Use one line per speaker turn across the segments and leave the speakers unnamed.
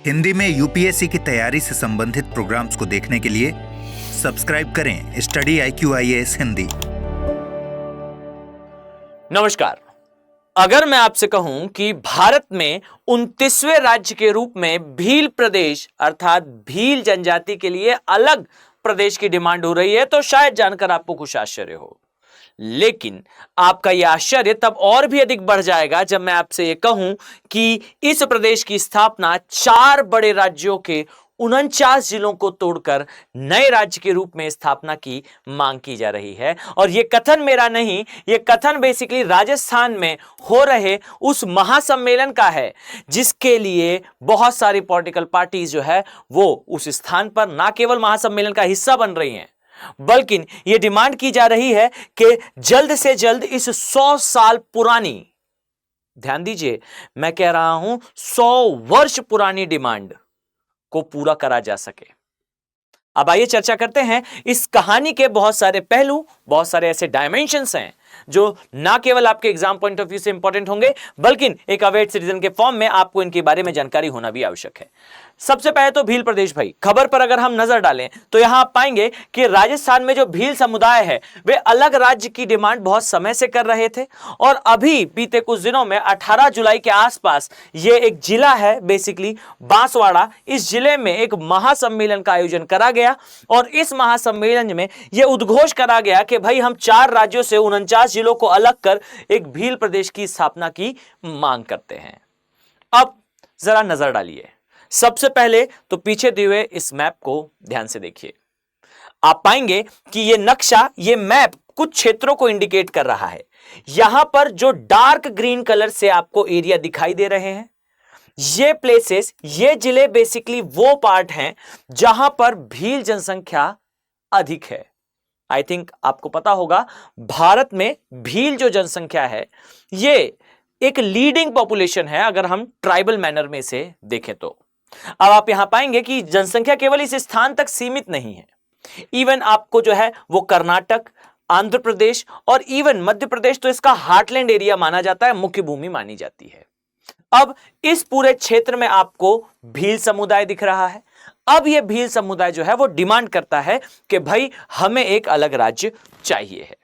हिंदी में यूपीएससी की तैयारी से संबंधित प्रोग्राम्स को देखने के लिए सब्सक्राइब करें स्टडी IQIAS हिंदी।
नमस्कार। अगर मैं आपसे कहूं कि भारत में 29वें राज्य के रूप में भील प्रदेश अर्थात भील जनजाति के लिए अलग प्रदेश की डिमांड हो रही है तो शायद जानकर आपको कुछ आश्चर्य हो, लेकिन आपका यह आश्चर्य तब और भी अधिक बढ़ जाएगा जब मैं आपसे यह कहूं कि इस प्रदेश की स्थापना 4 बड़े राज्यों के 49 जिलों को तोड़कर नए राज्य के रूप में स्थापना की मांग की जा रही है। और यह कथन मेरा नहीं, यह कथन बेसिकली राजस्थान में हो रहे उस महासम्मेलन का है जिसके लिए बहुत सारी पॉलिटिकल पार्टीज जो है वो उस स्थान पर ना केवल महासम्मेलन का हिस्सा बन रही हैं, बल्कि यह डिमांड की जा रही है कि जल्द से जल्द इस 100 साल पुरानी, ध्यान दीजिए मैं कह रहा हूं 100 वर्ष पुरानी डिमांड को पूरा करा जा सके। अब आइए चर्चा करते हैं। इस कहानी के बहुत सारे पहलू, बहुत सारे ऐसे डायमेंशंस हैं जो ना केवल आपके एग्जाम पॉइंट ऑफ व्यू से इंपॉर्टेंट होंगे बल्कि एक अवेट सिटीजन के फॉर्म में आपको इनके बारे में जानकारी होना भी आवश्यक है। सबसे पहले तो भील प्रदेश भाई, खबर पर अगर हम नजर डालें तो यहां आप पाएंगे कि राजस्थान में जो भील समुदाय है वे अलग राज्य की डिमांड बहुत समय से कर रहे थे और अभी बीते कुछ दिनों में 18 जुलाई के आसपास ये एक जिला है बेसिकली बांसवाड़ा, इस जिले में एक महासम्मेलन का आयोजन करा गया और इस महासम्मेलन में यह उद्घोष करा गया कि भाई हम 4 राज्यों से 49 जिलों को अलग कर एक भील प्रदेश की स्थापना की मांग करते हैं। अब जरा नजर डालिए। सबसे पहले तो पीछे दिए हुए इस मैप को ध्यान से देखिए। आप पाएंगे कि यह नक्शा, यह मैप कुछ क्षेत्रों को इंडिकेट कर रहा है। यहां पर जो डार्क ग्रीन कलर से आपको एरिया दिखाई दे रहे हैं, ये प्लेसेस, ये जिले बेसिकली वो पार्ट हैं जहां पर भील जनसंख्या अधिक है। आई थिंक आपको पता होगा भारत में भील जो जनसंख्या है ये एक लीडिंग पॉपुलेशन है अगर हम ट्राइबल मैनर में से देखें तो। अब आप यहां पाएंगे कि जनसंख्या केवल इस स्थान तक सीमित नहीं है, इवन आपको जो है वो कर्नाटक, आंध्र प्रदेश और इवन मध्य प्रदेश तो इसका हार्टलैंड एरिया माना जाता है, मुख्य भूमि मानी जाती है। अब इस पूरे क्षेत्र में आपको भील समुदाय दिख रहा है। अब यह भील समुदाय जो है वो डिमांड करता है कि भाई हमें एक अलग राज्य चाहिए है।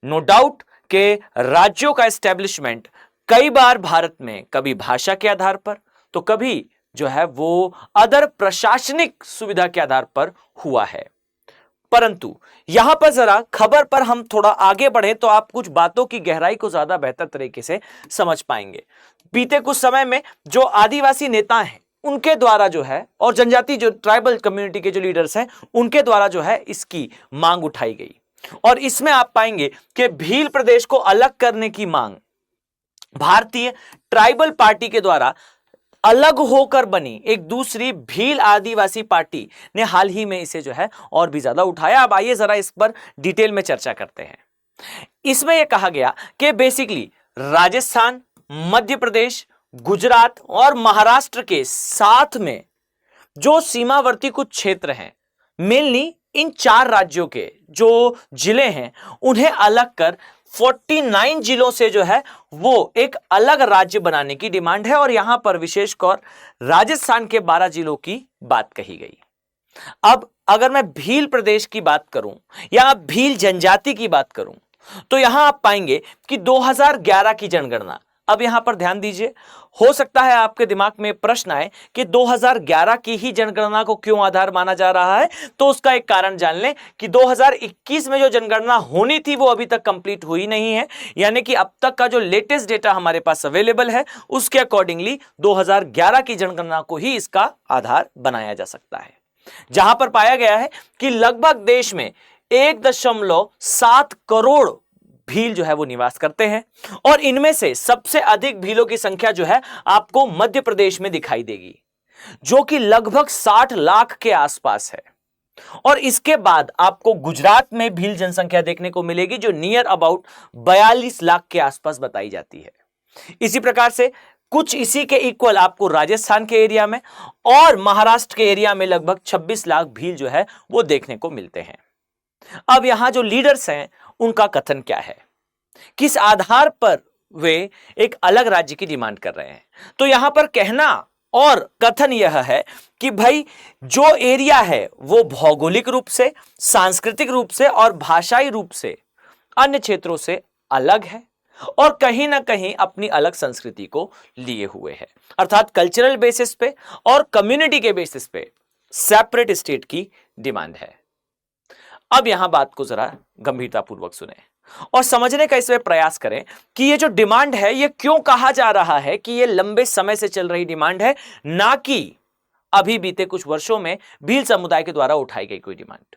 नो डाउट कि राज्यों का एस्टेब्लिशमेंट कई बार भारत में कभी भाषा के आधार पर तो कभी जो है वो अदर प्रशासनिक सुविधा के आधार पर हुआ है, परंतु यहां पर जरा खबर पर हम थोड़ा आगे बढ़े तो आप कुछ बातों की गहराई को ज्यादा बेहतर तरीके से समझ पाएंगे। बीते कुछ समय में जो आदिवासी नेता हैं उनके द्वारा जो है और जनजाति जो ट्राइबल कम्युनिटी के जो लीडर्स हैं उनके द्वारा जो है इसकी मांग उठाई गई और इसमें आप पाएंगे कि भील प्रदेश को अलग करने की मांग भारतीय ट्राइबल पार्टी के द्वारा अलग होकर बनी एक दूसरी भील आदिवासी पार्टी ने हाल ही में इसे जो है और भी ज्यादा उठाया। अब आइए जरा इस पर डिटेल में चर्चा करते हैं। इसमें यह कहा गया कि बेसिकली राजस्थान, मध्य प्रदेश, गुजरात और महाराष्ट्र के साथ में जो सीमावर्ती कुछ क्षेत्र हैं, मेनली इन 4 राज्यों के जो जिले हैं उन्हें अलग कर 49 जिलों से जो है वो एक अलग राज्य बनाने की डिमांड है और यहां पर विशेषकर राजस्थान के 12 जिलों की बात कही गई। अब अगर मैं भील प्रदेश की बात करूं या भील जनजाति की बात करूं तो यहां आप पाएंगे कि 2011 की जनगणना, अब यहां पर ध्यान दीजिए, हो सकता है आपके दिमाग में प्रश्न आए कि 2011 की ही जनगणना को क्यों आधार माना जा रहा है, तो उसका एक कारण जान लें कि 2021 में जो जनगणना होनी थी वो अभी तक कंप्लीट हुई नहीं है, यानी कि अब तक का जो लेटेस्ट डेटा हमारे पास अवेलेबल है उसके अकॉर्डिंगली 2011 की जनगणना को ही इसका आधार बनाया जा सकता है, जहां पर पाया गया है कि लगभग देश में 1.7 करोड़ भील जो है वो निवास करते हैं और इनमें से सबसे अधिक भीलों की संख्या जो है आपको मध्य प्रदेश में दिखाई देगी जो कि लगभग 60 लाख के आसपास है और इसके बाद आपको गुजरात में भील जनसंख्या देखने को मिलेगी जो नियर अबाउट 42 लाख के आसपास बताई जाती है। इसी प्रकार से कुछ इसी के इक्वल आपको राजस्थान के एरिया में और महाराष्ट्र के एरिया में लगभग 26 लाख भील जो है वो देखने को मिलते हैं। अब यहां जो लीडर्स हैं उनका कथन क्या है, किस आधार पर वे एक अलग राज्य की डिमांड कर रहे हैं, तो यहां पर कहना और कथन यह है कि भाई जो एरिया है वो भौगोलिक रूप से, सांस्कृतिक रूप से और भाषाई रूप से अन्य क्षेत्रों से अलग है और कहीं ना कहीं अपनी अलग संस्कृति को लिए हुए है, अर्थात कल्चरल बेसिस पे और कम्युनिटी के बेसिस पे सेपरेट स्टेट की डिमांड है। अब यहां बात को जरा गंभीरतापूर्वक सुने और समझने का इसमें प्रयास करें कि ये जो डिमांड है ये क्यों कहा जा रहा है कि ये लंबे समय से चल रही डिमांड है, ना कि अभी बीते कुछ वर्षों में भील समुदाय के द्वारा उठाई गई कोई डिमांड।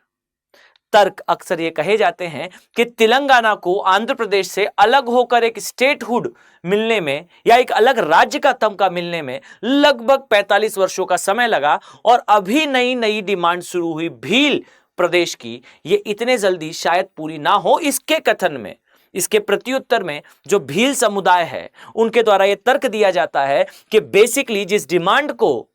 तर्क अक्सर ये कहे जाते हैं कि तेलंगाना को आंध्र प्रदेश से अलग होकर एक स्टेटहुड मिलने में या एक अलग राज्य का तमगा मिलने में लगभग 45 वर्षों का समय लगा और अभी नई नई डिमांड शुरू हुई भील प्रदेश की, ये इतने जल्दी शायद पूरी ना हो। इसके कथन में, इसके प्रत्युत्तर में जो भील समुदाय है उनके द्वारा यह तर्क दिया जाता है कि बेसिकली जिस डिमांड को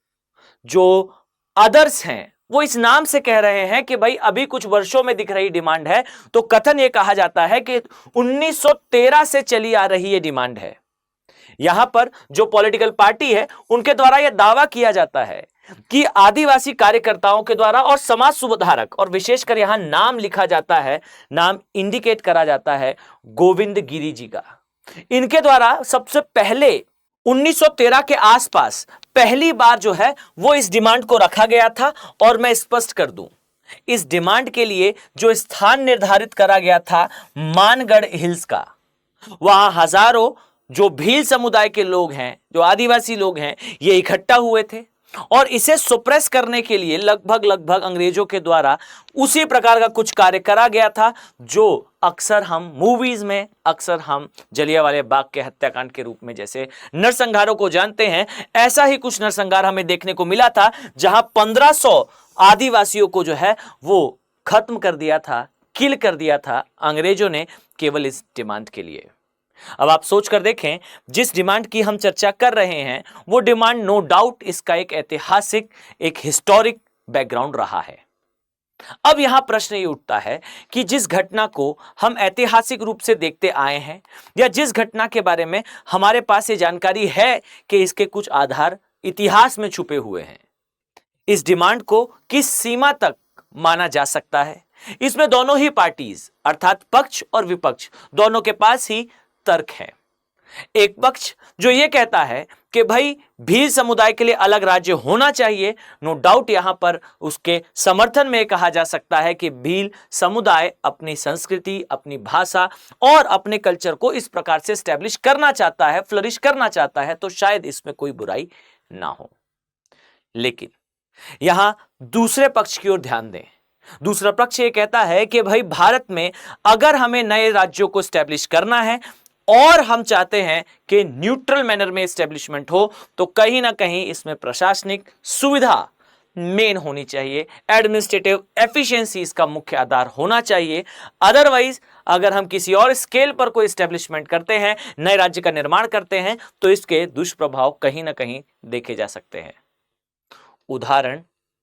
जो अदर्स हैं वो इस नाम से कह रहे हैं कि भाई अभी कुछ वर्षों में दिख रही डिमांड है, तो कथन यह कहा जाता है कि 1913 से चली आ रही ये डिमांड है। यहां पर जो पॉलिटिकल पार्टी है उनके द्वारा यह दावा किया जाता है कि आदिवासी कार्यकर्ताओं के द्वारा और समाज सुधारक, और विशेषकर यहां नाम लिखा जाता है, नाम इंडिकेट करा जाता है गोविंद गिरी जी का, इनके द्वारा सबसे पहले 1913 के आसपास पहली बार जो है वो इस डिमांड को रखा गया था। और मैं स्पष्ट कर दूं, इस डिमांड के लिए जो स्थान निर्धारित करा गया था मानगढ़ हिल्स का, वहां हजारों जो भील समुदाय के लोग हैं, जो आदिवासी लोग हैं, ये इकट्ठा हुए थे और इसे सुप्रेस करने के लिए लगभग अंग्रेजों के द्वारा उसी प्रकार का कुछ कार्य करा गया था जो अक्सर हम मूवीज में, अक्सर हम जलियांवाला बाग के हत्याकांड के रूप में जैसे नरसंहारों को जानते हैं, ऐसा ही कुछ नरसंहार हमें देखने को मिला था जहां 1500 आदिवासियों को जो है वो खत्म कर दिया था, किल कर दिया था अंग्रेजों ने, केवल इस डिमांड के लिए। अब आप सोच कर देखें, जिस डिमांड की हम चर्चा कर रहे हैं वो डिमांड नो डाउट इसका एक ऐतिहासिक, एक हिस्टोरिक बैकग्राउंड रहा है। अब यहां प्रश्न ये उठता है कि जिस घटना को हम ऐतिहासिक रूप से देखते आए हैं या जिस घटना के बारे में हमारे पास ये जानकारी है कि इसके कुछ आधार इतिहास में छुपे हुए हैं, इस डिमांड को किस सीमा तक माना जा सकता है, इसमें दोनों ही पार्टीज अर्थात पक्ष और विपक्ष दोनों के पास ही तर्क है। एक पक्ष जो यह कहता है कि भाई भील समुदाय के लिए अलग राज्य होना चाहिए, नो डाउट यहां पर उसके समर्थन में कहा जा सकता है कि भील समुदाय अपनी संस्कृति, अपनी भाषा और अपने कल्चर को इस प्रकार से एस्टेब्लिश करना चाहता है, फ्लरिश करना चाहता है, तो शायद इसमें कोई बुराई ना हो। लेकिन यहां दूसरे पक्ष की ओर ध्यान दें। दूसरा पक्ष यह कहता है कि भाई भारत में अगर हमें नए राज्यों को एस्टेब्लिश करना है और हम चाहते हैं कि न्यूट्रल मैनर में एस्टेब्लिशमेंट हो, तो कहीं ना कहीं इसमें प्रशासनिक सुविधा मेन होनी चाहिए, एडमिनिस्ट्रेटिव एफिशिएंसी इसका मुख्य आधार होना चाहिए। अदरवाइज अगर हम किसी और स्केल पर कोई एस्टेब्लिशमेंट करते हैं, नए राज्य का निर्माण करते हैं, तो इसके दुष्प्रभाव कहीं ना कहीं देखे जा सकते हैं। उदाहरण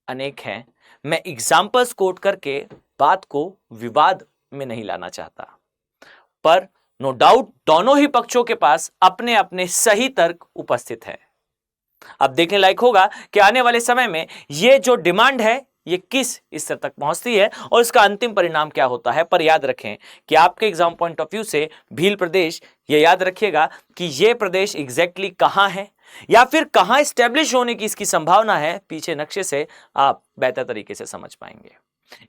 अनेक हैं, मैं एग्जाम्पल्स कोट करके बात को विवाद में नहीं लाना चाहता, पर नो डाउट दोनों ही पक्षों के पास अपने अपने सही तर्क उपस्थित हैं। अब देखने लायक होगा कि आने वाले समय में ये जो डिमांड है ये किस स्तर तक पहुंचती है और इसका अंतिम परिणाम क्या होता है। पर याद रखें कि आपके एग्जाम पॉइंट ऑफ व्यू से भील प्रदेश, ये याद रखिएगा कि ये प्रदेश एग्जैक्टली कहां है या फिर कहां स्टैब्लिश होने की इसकी संभावना है, पीछे नक्शे से आप बेहतर तरीके से समझ पाएंगे।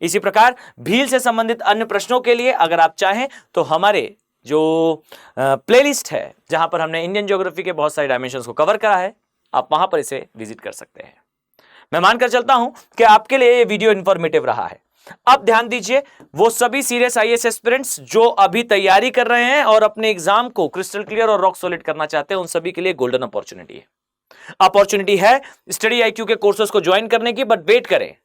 इसी प्रकार भील से संबंधित अन्य प्रश्नों के लिए अगर आप चाहें तो हमारे जो प्लेलिस्ट है जहां पर हमने इंडियन ज्योग्राफी के बहुत सारे डायमेंशंस को कवर करा है, आप वहां पर इसे विजिट कर सकते हैं। मैं मानकर चलता हूं कि आपके लिए ये वीडियो इंफॉर्मेटिव रहा है। अब ध्यान दीजिए, वो सभी सीरियस आईएएस एस्पिरेंट्स जो अभी तैयारी कर रहे हैं और अपने एग्जाम को क्रिस्टल क्लियर और रॉक सॉलिड करना चाहते हैं, उन सभी के लिए गोल्डन अपॉर्चुनिटी है स्टडी आईक्यू के कोर्सेज को ज्वाइन करने की। बट वेट करें,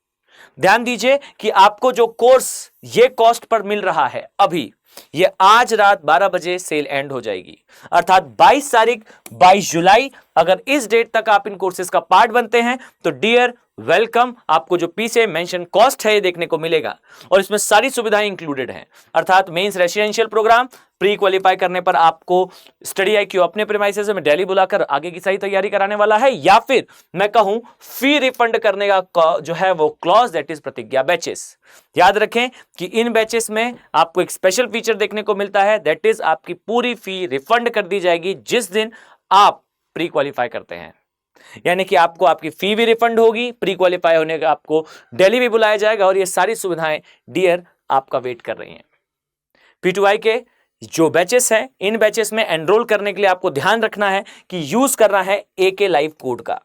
ध्यान दीजिए कि आपको जो कोर्स ये कॉस्ट पर मिल रहा है अभी, ये आज रात 12 बजे सेल एंड हो जाएगी, अर्थात 22 तारीख 22 जुलाई। अगर इस डेट तक आप इन कोर्सेज का पार्ट बनते हैं तो डियर वेलकम, आपको जो पीछे मेंशन कॉस्ट है ये देखने को मिलेगा और इसमें सारी सुविधाएं इंक्लूडेड हैं। अर्थात mains residential programme pre qualify करने पर आपको स्टडी IQ अपने प्रीमाइसेस में दिल्ली बुलाकर आगे की सही तैयारी कराने वाला है, या फिर मैं कहूं फी रिफंड करने का जो है वो क्लॉज, दैट इज प्रतिज्ञा बैचेस। याद रखें कि इन बैचेस में आपको एक स्पेशल फीचर देखने को मिलता है, दैट इज आपकी पूरी फी रिफंड कर दी जाएगी जिस दिन आप प्री क्वालिफाई करते हैं। यानी कि आपको आपकी फी भी रिफंड होगी, प्री क्वालिफाई होने का आपको दिल्ली भी बुलाया जाएगा और ये सारी सुविधाएं डियर आपका वेट कर रही हैं। P2I के जो बैचेस हैं, इन बैचेस में एनरोल करने के लिए आपको ध्यान रखना है कि यूज करना है AK लाइव कोड का।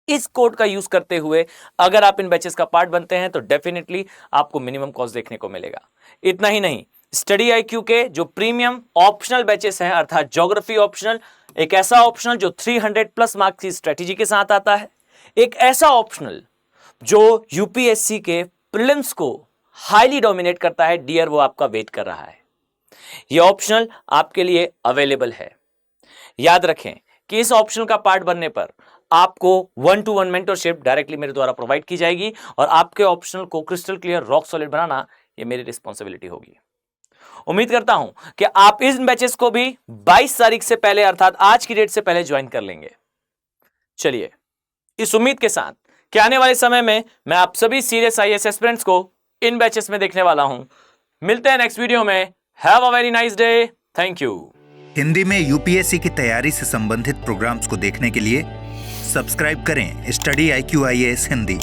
इस कोड का यूज करते हुए अगर आप इन बैचेस का पार्ट बनते हैं तो डेफिनेटली आपको मिनिमम कॉस्ट देखने को मिलेगा। इतना ही नहीं, स्टडी IQ के जो प्रीमियम ऑप्शनल बैचेस हैं, अर्थात ज्योग्राफी ऑप्शनल, एक ऐसा ऑप्शनल जो 300 प्लस मार्क्स की स्ट्रेटेजी के साथ आता है, एक ऐसा ऑप्शनल जो UPSC के प्रीलिम्स को हाईली डोमिनेट करता है, डियर वो आपका वेट कर रहा है। यह ऑप्शनल आपके लिए अवेलेबल है। याद रखें कि इस ऑप्शनल का पार्ट बनने पर आपको 1-to-1 मेंटरशिप डायरेक्टली मेरे द्वारा प्रोवाइड की जाएगी और आपके ऑप्शनल को क्रिस्टल क्लियर रॉक सॉलिड बनाना ये मेरी रिस्पॉन्सिबिलिटी होगी। उम्मीद करता हूं कि आप इन बैचेस को भी 22 तारीख से पहले अर्थात आज की डेट से पहले ज्वाइन कर लेंगे। चलिए, इस उम्मीद के साथ कि आने वाले समय में मैं आप सभी सीरियस IAS एस्पिरेंट्स को इन बैचेस में देखने वाला हूं। मिलते हैं नेक्स्ट वीडियो में। Have a very nice day. Thank you.
Hindi में UPSC की तैयारी से संबंधित प्रोग्राम्स को देखने के लिए सब्सक्राइब करें स्टडी IQ IAS हिंदी।